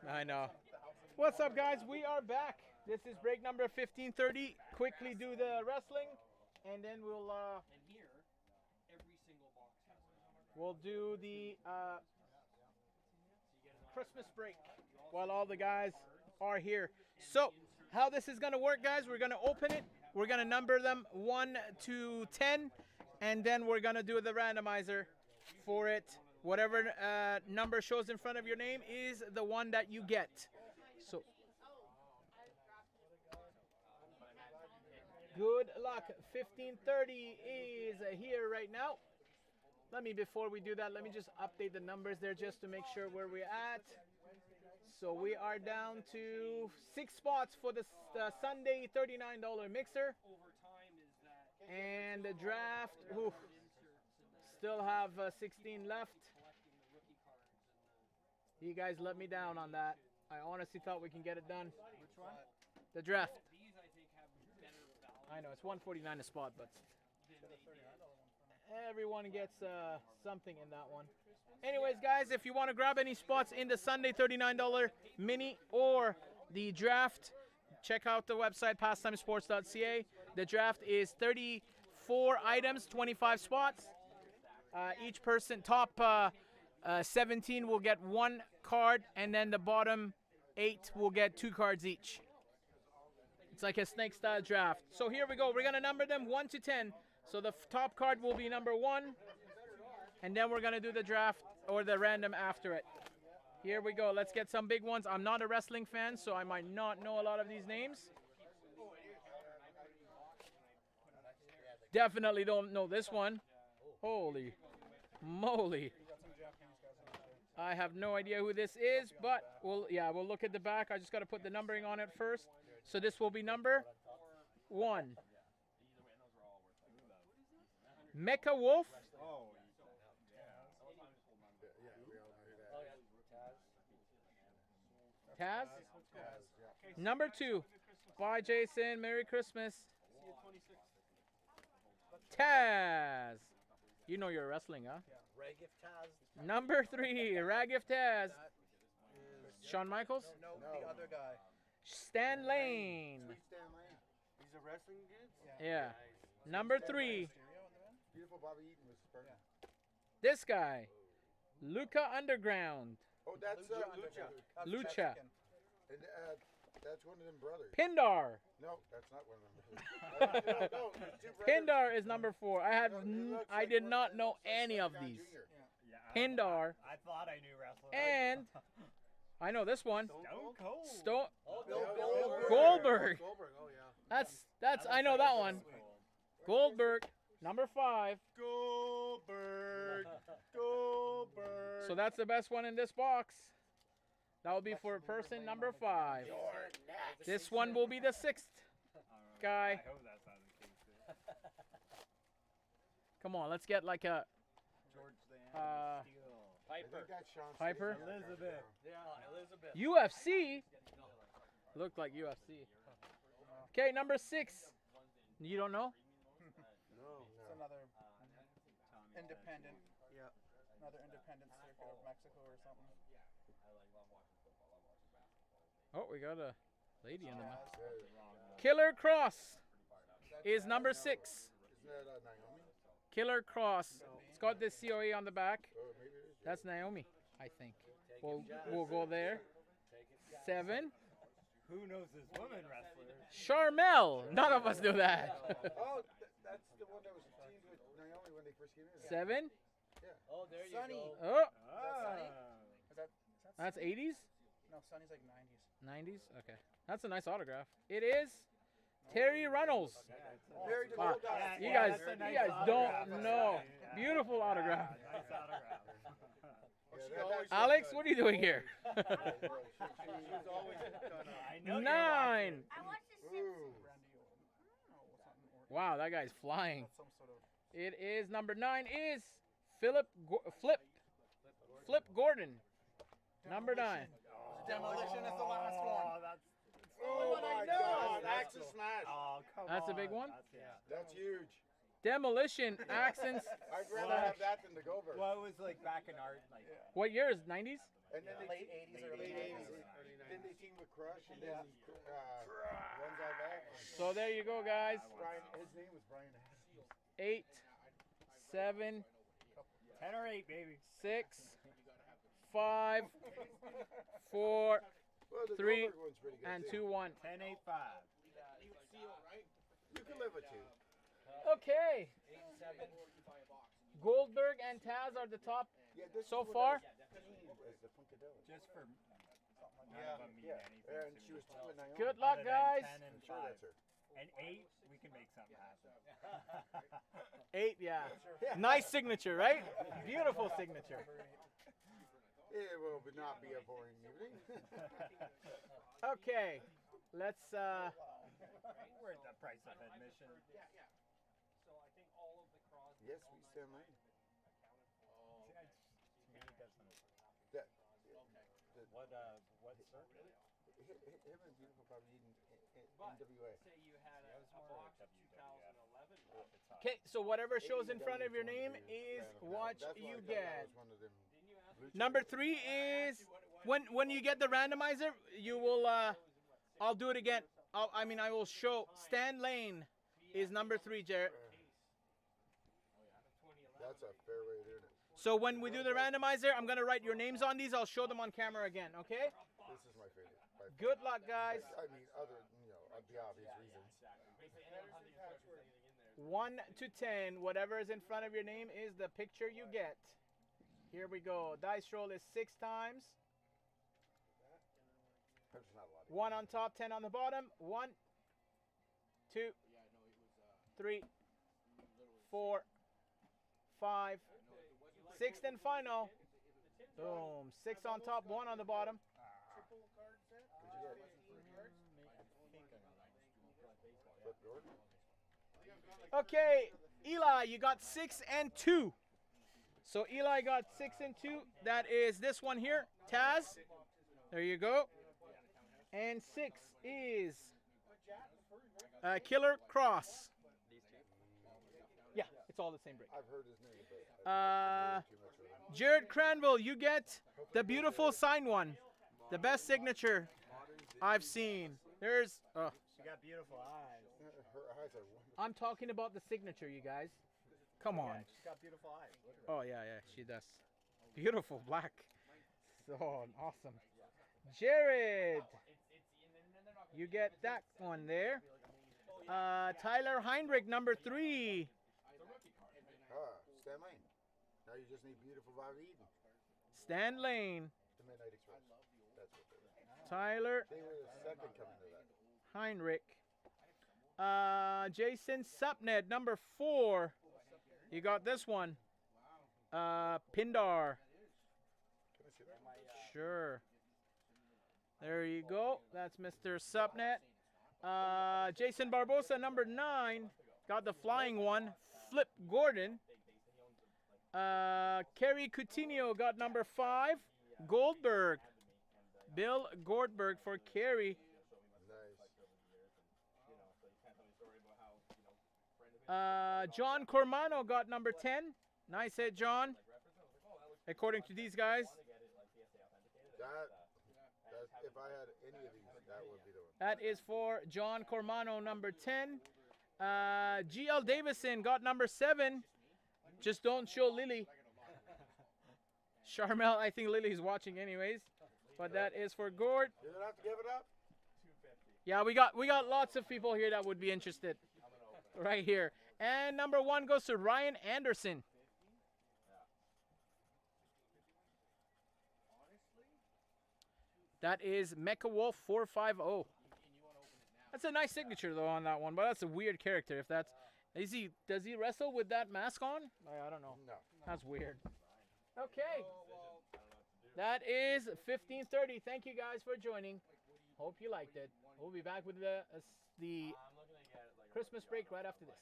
I know. What's up, guys? We are back. This is break number 1530. Quickly do the wrestling, and then we'll do the Christmas break while all the guys are here. So, how this is gonna work, guys? We're gonna open it. We're gonna number them 1 to 10, and then we're gonna do the randomizer for it. Whatever number shows in front of your name is the one that you get. So, good luck. 1530 is here right now. Before we do that, let me just update the numbers there just to make sure where we're at. So we are down to 6 spots for the Sunday $39 mixer. And the draft, still have 16 left. You guys let me down on that. I honestly thought we can get it done. Which one? The draft. I know, it's 149 a spot, but everyone gets something in that one. Anyways, guys, if you want to grab any spots in the Sunday $39 mini or the draft, check out the website, pastimesports.ca. The draft is 34 items, 25 spots. Each person, top 17 will get 1 card, and then the bottom 8 will get 2 cards each. It's like a snake style draft. So here we go. We're going to number them 1 to 10. So the top card will be number 1. And then we're going to do the draft or the random after it. Here we go. Let's get some big ones. I'm not a wrestling fan, so I might not know a lot of these names. Definitely don't know this one. Holy moly. I have no idea who this is, but we'll look at the back. I just got to put the numbering on it first. So this will be number 1. Mecha Wolf. Taz. Number 2. Bye, Jason. Merry Christmas. Taz. You know you're wrestling, huh? Ragif Taz. Number 3. Ragif Taz. Shawn Michaels? No, the other guy. Stan Lane. Sweet Stan Lane. He's a wrestling dude? Yeah. Number 3. Beautiful Bobby Eaton was first. This guy. Lucha Underground. Oh, that's Lucha. Lucha. And that's one of them brothers. Pindar. No, that's not one of them. No, there's 2 brothers. Pindar is number 4. I did not know any of these. Pindar. I thought I knew wrestling. And I know this one. Stone Cold. Goldberg. Goldberg, oh yeah. That's I know that one. Goldberg, number 5. Goldberg. So that's the best one in this box. That will be for person number 5. This one will be the 6th guy. I hope that's not the case. Come on, let's get like a George Uh, Steele. I think that's Sean Piper. Stevens. Elizabeth. UFC. Looked like UFC. Okay, number 6. You don't know? No. It's another independent. Yeah. Another independent circuit of Mexico or something. Oh, we got a lady in the mix. Yeah. Killer Cross is number 6. Isn't that Naomi? Killer Cross. It's got this COE on the back. Oh, maybe it is. That's Naomi, I think. We'll go there. 7. Who knows this woman wrestler? Charmel. None of us do that. Oh, that's the one that was teamed with Naomi when they first came in. 7. Oh, there you go. Oh, Sonny? Is that that's 80s? No, Sonny's like 90s. 90s? Okay. That's a nice autograph. It is Terry Reynolds. Married to the Wow. old guy. You Yeah, guys, that's a nice you guys autograph. don't know. Yeah. Beautiful autograph. Nice autograph. Alex, what are you doing here? I know 9. I watched The Ooh. Simpsons. Randy Orton. No, something Orton. Wow, that guy's flying. That's some sort of. It is number 9 is Flip Gordon. Number 9. Demolition is the last one. Oh my God! Axis smash. Oh, come That's a on. big one? That's That's huge. Demolition accents. I'd rather have that than the Goldberg. Well, it was like back in art, like What years? 90s? And then they Late 80s, early 90s. Then they teamed with Crush, and then runs out back. So there you go, guys. Brian, his name was Brian Adams. 8, 7, 10 or 8, baby. 6, 5, 4, Well, the 3, Goldberg one's pretty good and too. 2, 1. 10, 8, 5. You can live with 2. Okay. Goldberg and Taz are the top Yeah, this so is what far. I was teamed as the Funkadelic. Just for none Yeah, of them mean yeah. anything And to she me. was teaming Naomi. Good luck, Other than guys. 10 and I'm sure 5. that's her. And 8, we can make something happen. 8, yeah. Nice signature, right? Beautiful signature. It will not be a boring evening. Okay. Let's We're at the price of admission. Yes, we stand lane. To me, it doesn't. That, What circuit? him and Beautiful Bobby Eden NWA. Okay, so whatever shows in front of your name is what That's why you I thought get. that was one of them lucha Number guys. 3 is when you get the randomizer, you will I'll do it again. I will show Stan Lane is number 3, Jarrett. That's a fair way of doing it. So when we do the randomizer, I'm gonna write your names on these. I'll show them on camera again. Okay? This is my favorite. By far. Good luck, guys. I mean, other, the obvious reasons. 1 to 10, whatever is in front of your name is the picture you get. Here we go. Dice roll is 6 times. There's not a lot. 1 on top, 10 on the bottom. 1, 2, 3, 4, 5, 6th and final. Boom. 6 on top, 1 on the bottom. Flip Gordon. Okay, Eli, you got 6 and 2. So Eli got 6 and 2. That is this one here, Taz. There you go. And 6 is Killer Cross. Yeah, it's all the same break. I've heard his name, but I don't know too much of him. Jared Cranville, you get the beautiful sign one. The best signature I've seen. There's, oh, She got beautiful eyes. Her eyes are wonderful. I'm talking about the signature, you guys. Come on. She's got beautiful eyes. Look at her. Oh, yeah, she does. Beautiful black. So awesome. Jared, you get that one there. Tyler Heinrich, number 3. Stan Lane. Now you just need Beautiful Bobby Eden. Stan Lane, The Midnight Express. That's what they were. Tyler They were the second coming to that. Heinrich. Jason Supnet, number 4. You got this one. Pindar. Can I see that? Sure. There you go. That's Mr. Supnet. Jason Barbosa, number 9. Got the flying one. Flip Gordon. Kerry Coutinho got number 5. Goldberg. Bill Goldberg for Kerry. Nice. John Cormano got number 10. Nice hit, John. According to these guys. If I had any of these, that would be the one. That is for John Cormano, number 10. GL Davison got number 7. Just don't show Lily. Charmel, I think Lily's watching anyways. But that is for Gord. You're gonna have to give it up. Yeah, we got lots of people here that would be interested. Right here. And number 1 goes to Ryan Anderson. That is Mecha Wolf 450. That's a nice signature though on that one, but that's a weird character. If that's does he wrestle with that mask on? I don't know. No. That's weird. Okay. That is 15:30. Thank you guys for joining. Hope you liked it. We'll be back with the Christmas break right after this.